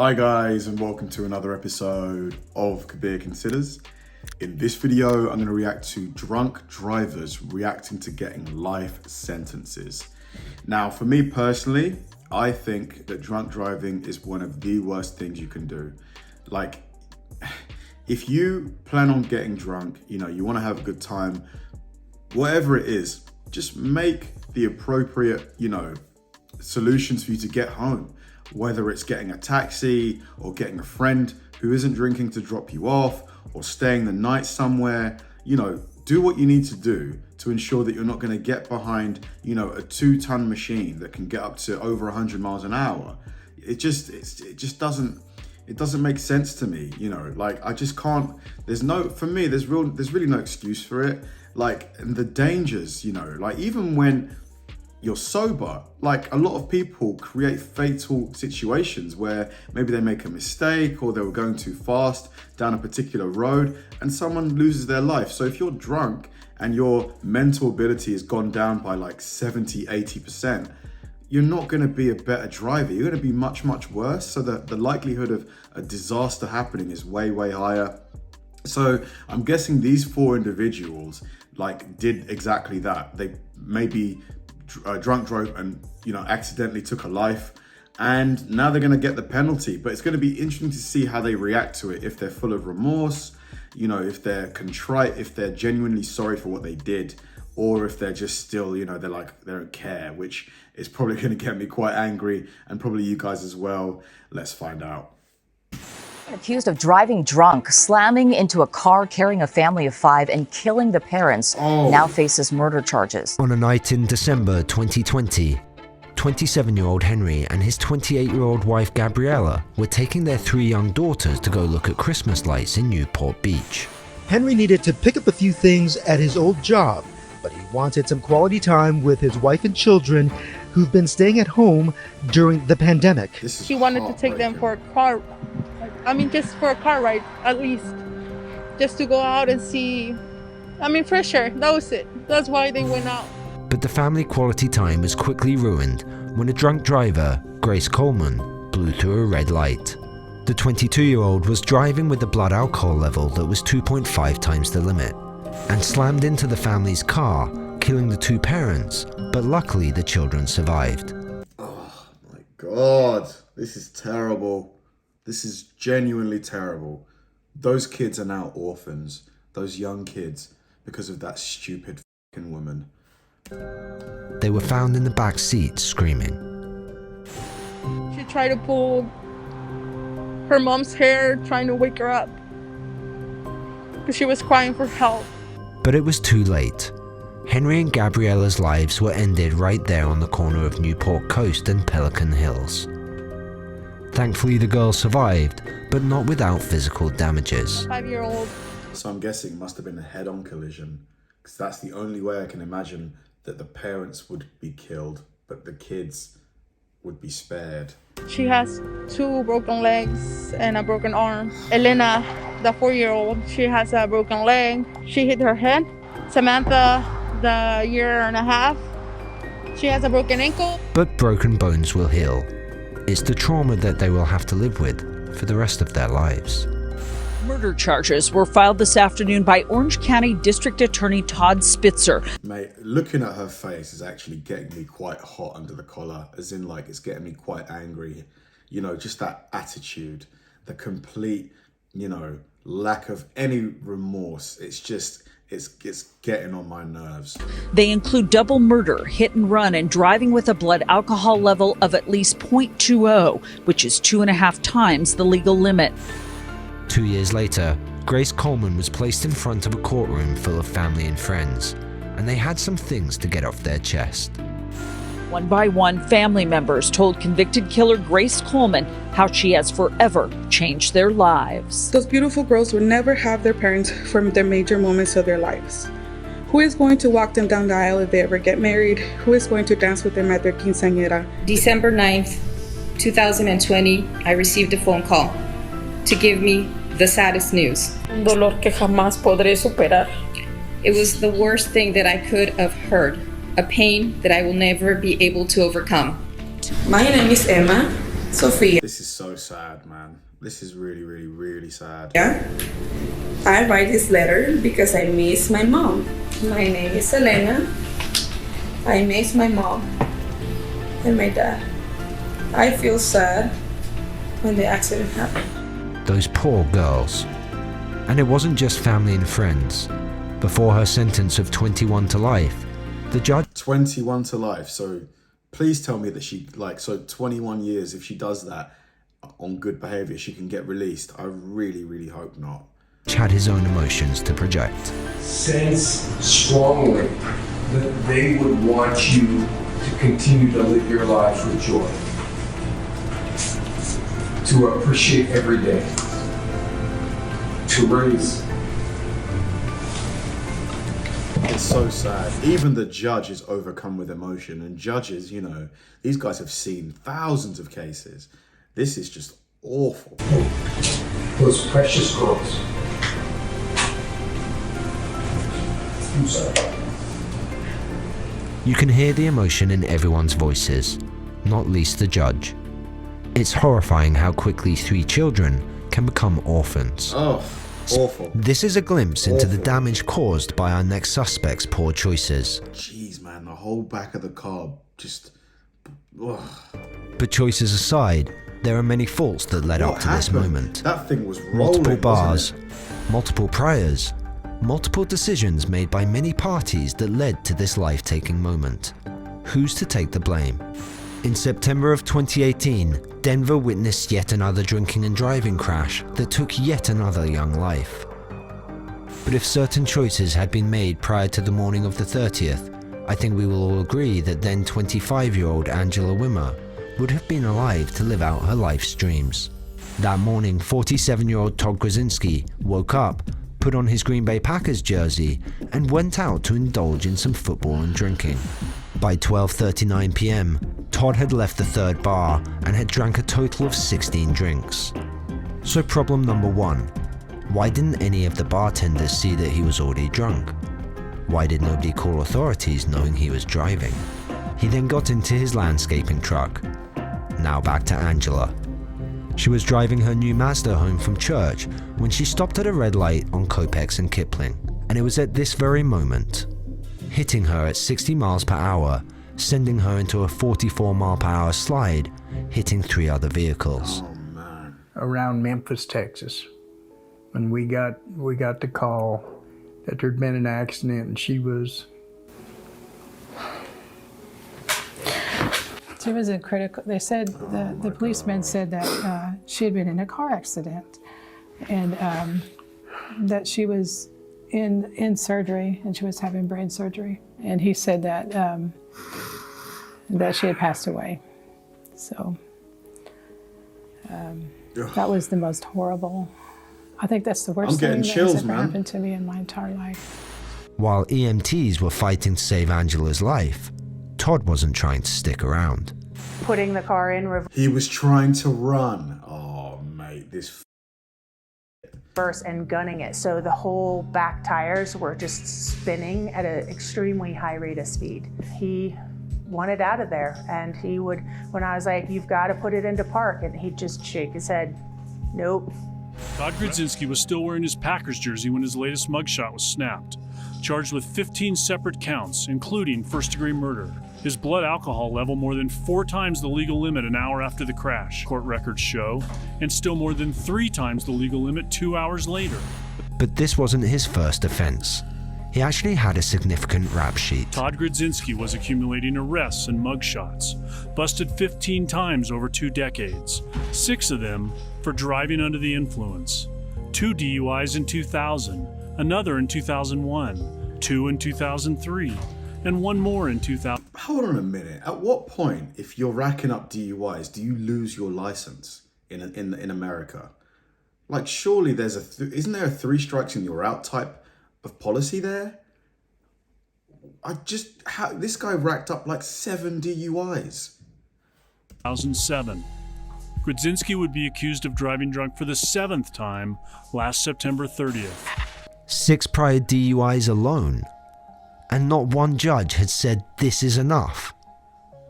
Hi guys, and welcome to another episode of Kabir Considers. In this video, I'm going to react to drunk drivers reacting to getting life sentences. Now, for me personally, I think that drunk driving is one of the worst things you can do. Like, if you plan on getting drunk, you want to have a good time, whatever it is, just make the appropriate, solutions for you to get home. Whether it's getting a taxi or getting a friend who isn't drinking to drop you off or staying the night somewhere, do what you need to do to ensure that you're not going to get behind, a 2-ton machine that can get up to over 100 miles an hour. It just doesn't make sense to me, I just can't, there's really no excuse for it. And the dangers, even when you're sober, a lot of people create fatal situations where maybe they make a mistake or they were going too fast down a particular road and someone loses their life. So if you're drunk and your mental ability has gone down by 70-80%, you're not going to be a better driver. You're going to be much, much worse. So the likelihood of a disaster happening is way, way higher. So I'm guessing these 4 individuals did exactly that. They maybe drunk drove and accidentally took a life, and now they're going to get the penalty. But it's going to be interesting to see how they react to it, if they're full of remorse, if they're contrite, if they're genuinely sorry for what they did, or if they're just still they don't care, which is probably going to get me quite angry, and probably you guys as well. Let's find out. Accused of driving drunk, slamming into a car carrying a family of 5 and killing the parents, now faces murder charges. On a night in December 2020, 27-year-old Henry and his 28-year-old wife Gabriella were taking their 3 young daughters to go look at Christmas lights in Newport Beach. Henry needed to pick up a few things at his old job, but he wanted some quality time with his wife and children who've been staying at home during the pandemic. She wanted to take them for a car. Just for a car ride, at least. Just to go out and see, fresh air. That was it. That's why they went out. But the family quality time was quickly ruined when a drunk driver, Grace Coleman, blew through a red light. The 22-year-old was driving with a blood alcohol level that was 2.5 times the limit and slammed into the family's car, killing the 2 parents, but luckily the children survived. Oh my God, this is terrible. This is genuinely terrible. Those kids are now orphans, those young kids, because of that stupid fucking woman. They were found in the back seat screaming. She tried to pull her mom's hair, trying to wake her up, because she was crying for help. But it was too late. Henry and Gabriella's lives were ended right there on the corner of Newport Coast and Pelican Hills. Thankfully, the girl survived, but not without physical damages. 5-year-old. So I'm guessing it must have been a head-on collision, because that's the only way I can imagine that the parents would be killed, but the kids would be spared. She has 2 broken legs and a broken arm. Elena, the 4-year-old, she has a broken leg. She hit her head. Samantha, the 1.5 years, she has a broken ankle. But broken bones will heal. It's the trauma that they will have to live with for the rest of their lives. Murder charges were filed this afternoon by Orange County District Attorney Todd Spitzer. Mate, looking at her face is actually getting me quite hot under the collar, as in it's getting me quite angry. Just that attitude, the complete, lack of any remorse. It's getting on my nerves. They include double murder, hit and run, and driving with a blood alcohol level of at least 0.20, which is 2.5 times the legal limit. 2 years later, Grace Coleman was placed in front of a courtroom full of family and friends, and they had some things to get off their chest. One by one, family members told convicted killer Grace Coleman how she has forever changed their lives. Those beautiful girls will never have their parents for their major moments of their lives. Who is going to walk them down the aisle if they ever get married? Who is going to dance with them at their quinceañera? December 9th, 2020, I received a phone call to give me the saddest news. Un dolor que jamás podré superar. It was the worst thing that I could have heard, a pain that I will never be able to overcome. My name is Emma. Sophia. This is so sad, man. This is really, really, really sad. Yeah. I write this letter because I miss my mom. My name is Elena. I miss my mom and my dad. I feel sad when the accident happened. Those poor girls. And it wasn't just family and friends. Before her sentence of 21 to life, the judge... 21 to life. So please tell me that she, so 21 years, if she does that on good behavior, she can get released. I really, really hope not. Had his own emotions to project. Sense strongly that they would want you to continue to live your lives with joy, to appreciate every day, to raise. It's so sad. Even the judge is overcome with emotion, and judges, these guys have seen thousands of cases. This is just awful. Those precious girls. I'm sorry. You can hear the emotion in everyone's voices, not least the judge. It's horrifying how quickly 3 children can become orphans. Oh, awful. This is a glimpse into the damage caused by our next suspect's poor choices. Jeez, man, the whole back of the car just... Ugh. But choices aside, there are many faults that led up to this moment. That thing was rolling, multiple bars, wasn't multiple priors, multiple decisions made by many parties that led to this life-taking moment. Who's to take the blame? In September of 2018, Denver witnessed yet another drinking and driving crash that took yet another young life. But if certain choices had been made prior to the morning of the 30th, I think we will all agree that then 25-year-old Angela Wimmer would have been alive to live out her life's dreams. That morning, 47-year-old Todd Krasinski woke up, put on his Green Bay Packers jersey, and went out to indulge in some football and drinking. By 12:39 p.m., Todd had left the 3rd bar and had drank a total of 16 drinks. So problem number 1, why didn't any of the bartenders see that he was already drunk? Why did nobody call authorities knowing he was driving? He then got into his landscaping truck. Now back to Angela. She was driving her new Mazda home from church when she stopped at a red light on Copex and Kipling, and it was at this very moment, hitting her at 60 miles per hour, sending her into a 44 mile per hour slide, hitting 3 other vehicles. Oh, man. Around Memphis, Texas, when we got the call that there'd been an accident and she was... She was in critical, they said, the policeman said that she had been in a car accident and that she was in surgery and she was having brain surgery. And he said that that she had passed away. So that was the most horrible. I think that's the worst thing that has ever happened to me in my entire life. While EMTs were fighting to save Angela's life, Todd wasn't trying to stick around. Putting the car in reverse. He was trying to run. Oh, mate, this And gunning it. So the whole back tires were just spinning at an extremely high rate of speed. He wanted out of there, and he would, when I was like, you've got to put it into park, and he'd just shake his head, nope. Todd Krasinski was still wearing his Packers jersey when his latest mugshot was snapped, charged with 15 separate counts, including first-degree murder. His blood alcohol level more than 4 times the legal limit an hour after the crash, court records show, and still more than 3 times the legal limit 2 hours later. But this wasn't his first offense. He actually had a significant rap sheet. Todd Krasinski was accumulating arrests and mugshots, busted 15 times over 2 decades, 6 of them for driving under the influence, 2 DUIs in 2000, another in 2001, 2 in 2003, and 1 more in 2000. Hold on a minute. At what point, if you're racking up DUIs, do you lose your license in America? Like, surely there's isn't there a 3 strikes and you're out type of policy there? This guy racked up like 7 DUIs. 2007. Krasinski would be accused of driving drunk for the 7th time last September 30th. 6 prior DUIs alone. And not one judge had said this is enough.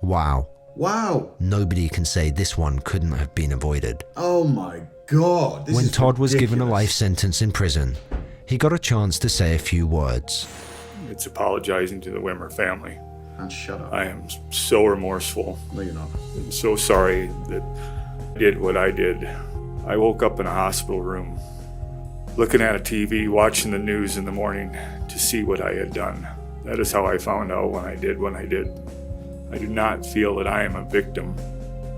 Wow. Wow. Nobody can say this one couldn't have been avoided. Oh my God. When Todd was given a life sentence in prison, he got a chance to say a few words. It's apologizing to the Wimmer family. And shut up. I am so remorseful. No, you're not. I'm so sorry that I did what I did. I woke up in a hospital room, looking at a TV, watching the news in the morning to see what I had done. That is how I found out when I did. I do not feel that I am a victim.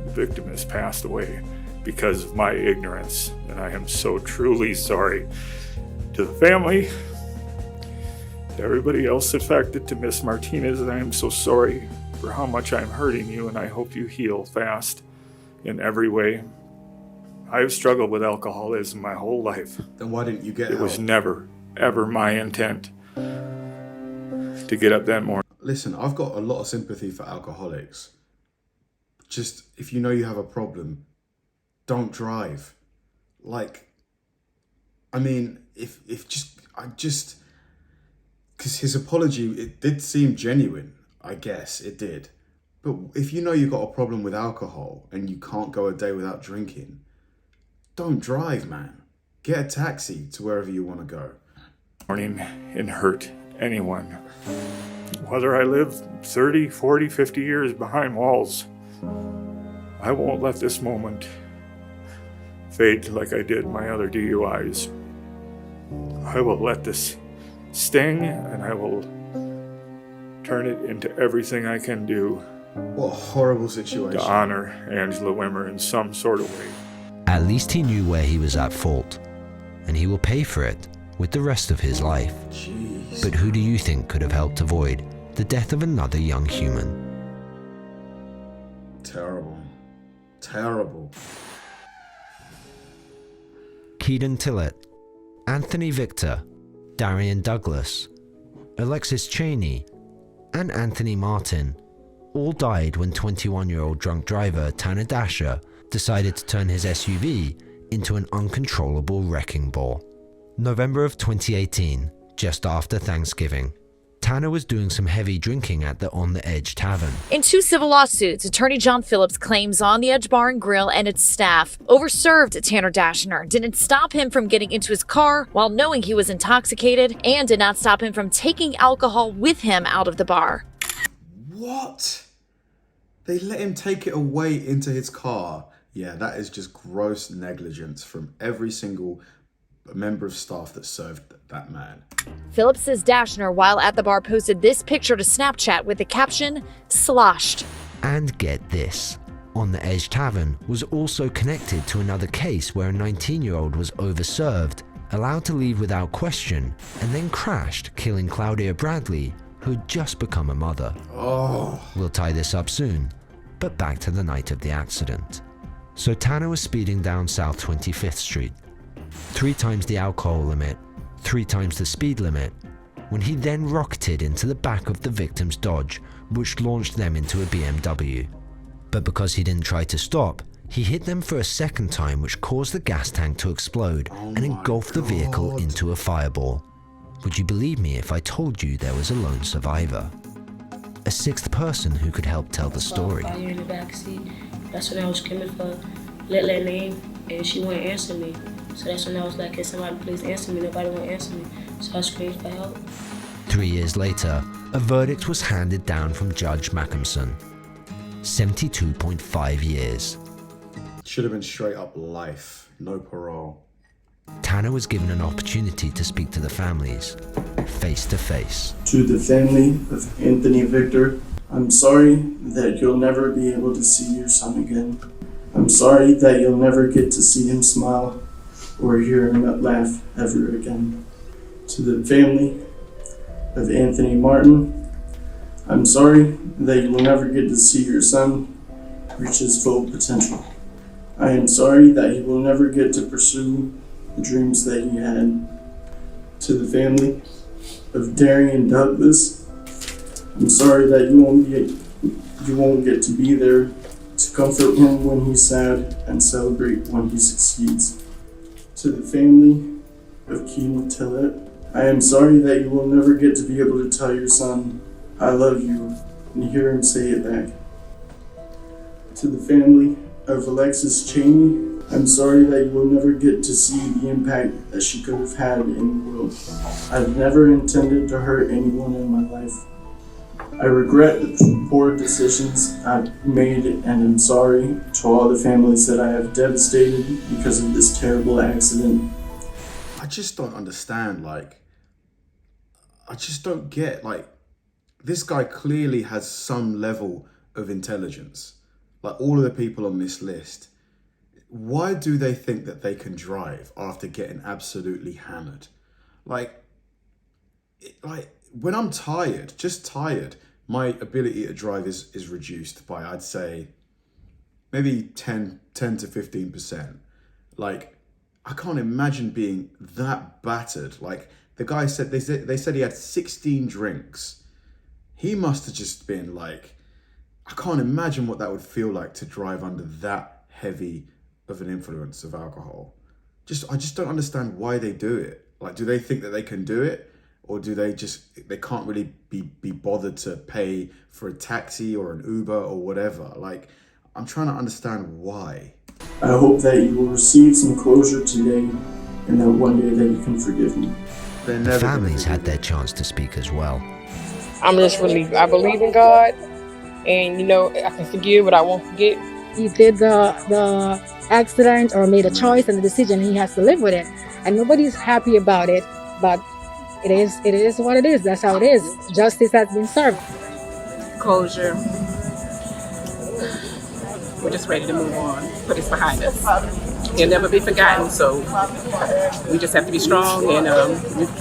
The victim has passed away because of my ignorance, and I am so truly sorry to the family, to everybody else affected, to Miss Martinez, and I am so sorry for how much I'm hurting you, and I hope you heal fast in every way. I've struggled with alcoholism my whole life. Then why didn't you get help? It was never, ever my intent to get up that morning. Listen, I've got a lot of sympathy for alcoholics. Just, if you know you have a problem, don't drive. Like, I mean, because his apology, it did seem genuine, I guess, it did. But if you know you've got a problem with alcohol and you can't go a day without drinking, don't drive, man. Get a taxi to wherever you want to go. Morning and hurt anyone. Whether I live 30, 40, 50 years behind walls, I won't let this moment fade like I did my other DUIs. I will let this sting, and I will turn it into everything I can do. What a horrible situation. To honor Angela Wimmer in some sort of way. At least he knew where he was at fault, and he will pay for it with the rest of his life. Jeez. But who do you think could have helped avoid the death of another young human? Terrible. Terrible. Keaton Tillett, Anthony Victor, Darian Douglas, Alexis Cheney, and Anthony Martin all died when 21-year-old drunk driver Tanner Dashner decided to turn his SUV into an uncontrollable wrecking ball. November of 2018, just after Thanksgiving, Tanner was doing some heavy drinking at the On the Edge Tavern. In two civil lawsuits, attorney John Phillips claims On the Edge Bar and Grill and its staff overserved Tanner Dashner, didn't stop him from getting into his car while knowing he was intoxicated, and did not stop him from taking alcohol with him out of the bar. What? They let him take it away into his car? Yeah, that is just gross negligence from every single member of staff that served that man. Phillips says Dashner, while at the bar, posted this picture to Snapchat with the caption, "Sloshed." And get this, On the Edge Tavern was also connected to another case where a 19-year-old was overserved, allowed to leave without question, and then crashed, killing Claudia Bradley, who had just become a mother. Oh. We'll tie this up soon, but back to the night of the accident. So Tanner was speeding down South 25th Street, 3 times the alcohol limit, 3 times the speed limit, when he then rocketed into the back of the victim's Dodge, which launched them into a BMW. But because he didn't try to stop, he hit them for a second time, which caused the gas tank to explode and engulf the vehicle into a fireball. Would you believe me if I told you there was a lone survivor? A 6th person who could help tell the story. Fire in the backseat. That's when I was screaming for let name, and she wouldn't answer me. So that's when I was like, can somebody please answer me? Nobody would answer me. So I screamed for help. 3 years later, a verdict was handed down from Judge Macomson. 72.5 years. Should have been straight up life, no parole. Tanner was given an opportunity to speak to the families, face to face. To the family of Anthony Victor, I'm sorry that you'll never be able to see your son again. I'm sorry that you'll never get to see him smile or hear him laugh ever again. To the family of Anthony Martin, I'm sorry that you will never get to see your son reach his full potential. I am sorry that he will never get to pursue the dreams that he had. To the family of Darian Douglas, I'm sorry that you won't get to be there to comfort him when he's sad and celebrate when he succeeds. To the family of Keaton Tillett, I am sorry that you will never get to be able to tell your son, I love you, and hear him say it back. To the family of Alexis Cheney, I'm sorry that you will never get to see the impact that she could have had in the world. I've never intended to hurt anyone in my life. I regret the poor decisions I've made, and I'm sorry to all the families that I have devastated because of this terrible accident. I just don't understand, like, I just don't get, like, this guy clearly has some level of intelligence. Like, all of the people on this list, why do they think that they can drive after getting absolutely hammered? Like, when I'm tired, just tired, my ability to drive is reduced by, I'd say, maybe 10 to 15%. Like, I can't imagine being that battered. Like, the guy said, they said he had 16 drinks. He must have just been like, I can't imagine what that would feel like to drive under that heavy of an influence of alcohol. I just don't understand why they do it. Like, do they think that they can do it? Or do they can't really be bothered to pay for a taxi or an Uber or whatever? Like, I'm trying to understand why. I hope that you will receive some closure today and that one day that you can forgive me. The families had their chance to speak as well. I'm just relieved. I believe in God, and I can forgive, but I won't forget. He did the accident or made a choice and a decision. He has to live with it, and nobody's happy about it. But it is what it is. That's how it is. Justice has been served. Closure. We're just ready to move on. Put this behind us. It'll never be forgotten. So we just have to be strong, and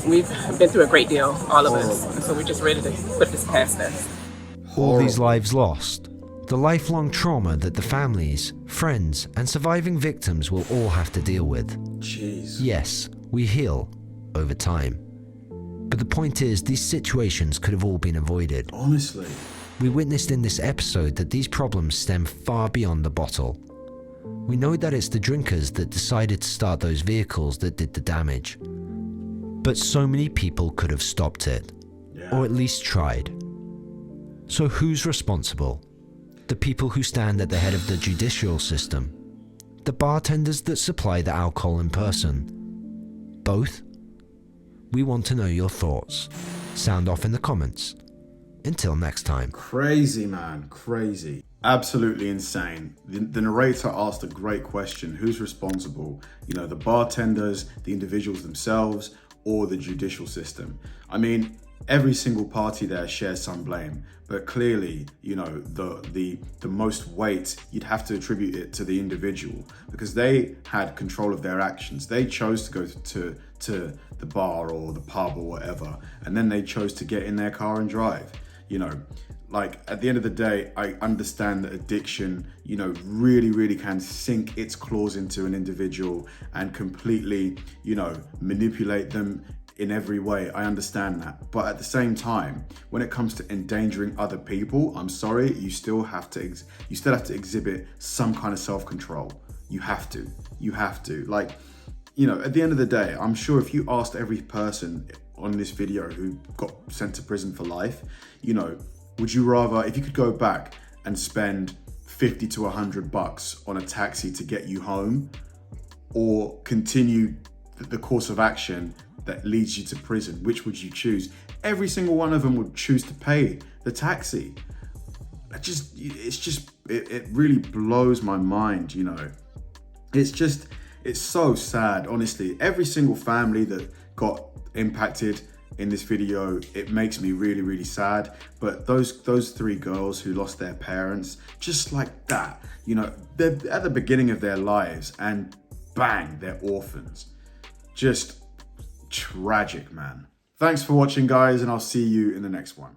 we've been through a great deal, all of us. And so we're just ready to put this past us. All these lives lost, the lifelong trauma that the families, friends, and surviving victims will all have to deal with. Jeez. Yes, we heal over time. But the point is, these situations could have all been avoided. Honestly. We witnessed in this episode that these problems stem far beyond the bottle. We know that it's the drinkers that decided to start those vehicles that did the damage. But so many people could have stopped it, or at least tried. So who's responsible? The people who stand at the head of the judicial system? The bartenders that supply the alcohol in person? Both? We want to know your thoughts. Sound off in the comments. Until next time. Crazy, man. Crazy. Absolutely insane. The narrator asked a great question. Who's responsible? The bartenders, the individuals themselves, or the judicial system? I mean, every single party there shares some blame, but clearly, the most weight, you'd have to attribute it to the individual because they had control of their actions. They chose to go to the bar or the pub or whatever, and then they chose to get in their car and drive. Like, at the end of the day, I understand that addiction, really, really can sink its claws into an individual and completely, manipulate them in every way. I understand that. But at the same time, when it comes to endangering other people, I'm sorry, you still have to exhibit some kind of self-control. You have to. Like, at the end of the day, I'm sure if you asked every person on this video who got sent to prison for life, would you rather, if you could go back and spend $50 to $100 on a taxi to get you home, or continue the course of action that leads you to prison, which would you choose? Every single one of them would choose to pay the taxi. It really blows my mind, It's so sad, honestly. Every single family that got impacted in this video, it makes me really, really sad. But those three girls who lost their parents, just like that, they're at the beginning of their lives and bang, they're orphans. Just tragic, man. Thanks for watching, guys, and I'll see you in the next one.